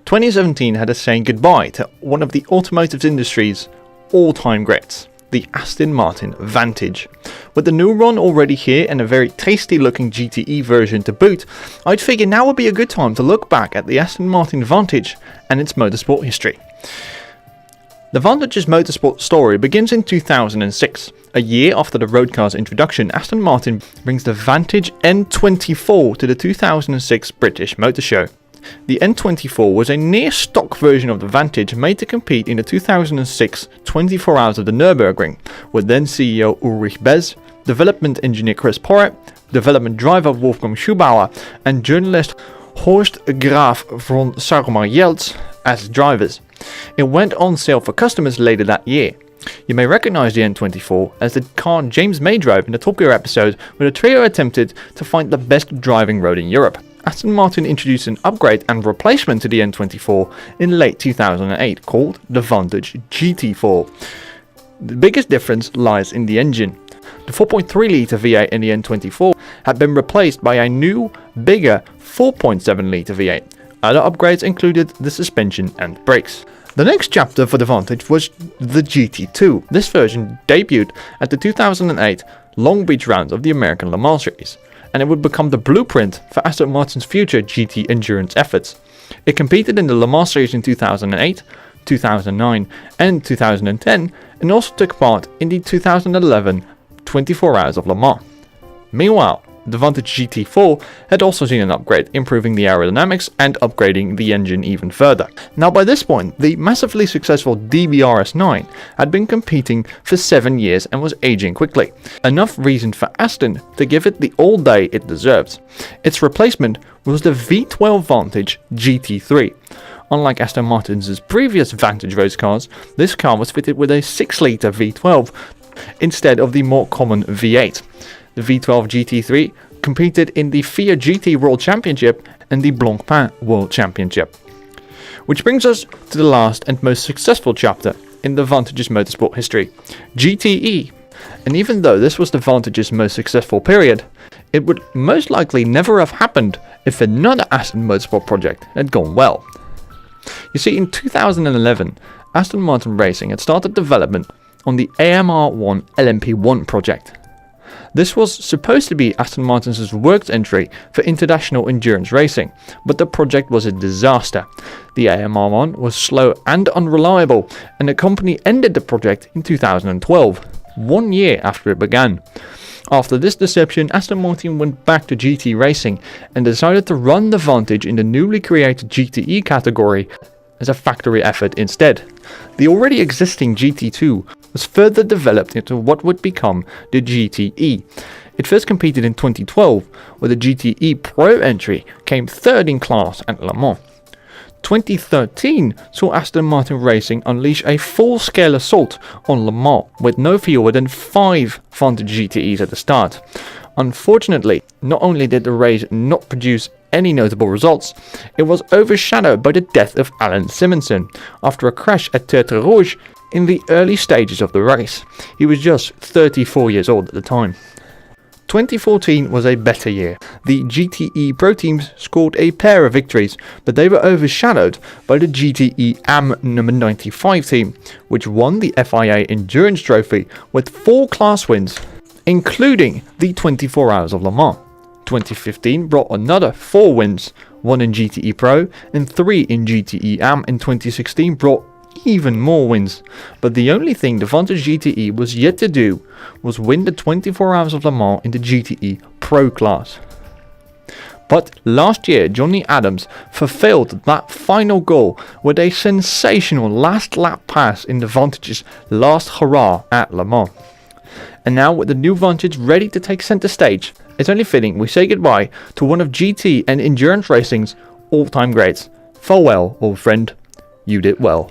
2017 had us saying goodbye to one of the automotive industry's all-time greats, the Aston Martin Vantage. With the new one already here and a very tasty looking GTE version to boot, I'd figure now would be a good time to look back at the Aston Martin Vantage and its motorsport history. The Vantage's motorsport story begins in 2006. A year after the road car's introduction, Aston Martin brings the Vantage N24 to the 2006 British Motor Show. The N24 was a near-stock version of the Vantage made to compete in the 2006 24 Hours of the Nürburgring, with then CEO Ulrich Bez, development engineer Chris Porrett, development driver Wolfgang Schubauer, and journalist Horst Graf von Sauermar-Jeltz as drivers. It went on sale for customers later that year. You may recognise the N24 as the car James May drove in the Top Gear episode where the trio attempted to find the best driving road in Europe. Aston Martin introduced an upgrade and replacement to the N24 in late 2008 called the Vantage GT4. The biggest difference lies in the engine. The 4.3 litre V8 in the N24 had been replaced by a new, bigger 4.7 litre V8. Other upgrades included the suspension and brakes. The next chapter for the Vantage was the GT2. This version debuted at the 2008 Long Beach round of the American Le Mans Series, and it would become the blueprint for Aston Martin's future GT endurance efforts. It competed in the Le Mans Series in 2008, 2009 and 2010, and also took part in the 2011 24 Hours of Le Mans. Meanwhile, the Vantage GT4 had also seen an upgrade, improving the aerodynamics and upgrading the engine even further. Now by this point, the massively successful DBRS9 had been competing for 7 years and was aging quickly. Enough reason for Aston to give it the all day it deserves. Its replacement was the V12 Vantage GT3. Unlike Aston Martin's previous Vantage race cars, this car was fitted with a 6 litre V12 instead of the more common V8. The V12 GT3 competed in the FIA GT World Championship and the Blancpain World Championship. Which brings us to the last and most successful chapter in the Vantage's motorsport history, GTE. And even though this was the Vantage's most successful period, it would most likely never have happened if another Aston Motorsport project had gone well. You see, in 2011, Aston Martin Racing had started development on the AMR1 LMP1 project. This was supposed to be Aston Martin's works entry for international endurance racing, but the project was a disaster. The AMR1 was slow and unreliable, and the company ended the project in 2012, 1 year after it began. After this deception, Aston Martin went back to GT racing and decided to run the Vantage in the newly created GTE category as a factory effort instead. The already existing GT2 was further developed into what would become the GTE. It first competed in 2012, where the GTE Pro entry came third in class at Le Mans. 2013 saw Aston Martin Racing unleash a full-scale assault on Le Mans with no fewer than 5 Vantage GTEs at the start. Unfortunately, not only did the race not produce any notable results, it was overshadowed by the death of Allan Simonsen after a crash at Tertre Rouge in the early stages of the race. He was just 34 years old at the time. 2014 was a better year. The GTE Pro teams scored a pair of victories, but they were overshadowed by the GTE AM number 95 team, which won the FIA Endurance Trophy with 4 class wins, including the 24 Hours of Le Mans. 2015 brought another 4 wins, 1 in GTE Pro and 3 in GTE AM, and 2016 brought even more wins. But the only thing the Vantage GTE was yet to do was win the 24 Hours of Le Mans in the GTE Pro class. But last year, Johnny Adams fulfilled that final goal with a sensational last lap pass in the Vantage's last hurrah at Le Mans. And now with the new Vantage ready to take centre stage, it's only fitting we say goodbye to one of GT and endurance racing's all-time greats. Farewell, old friend. You did well.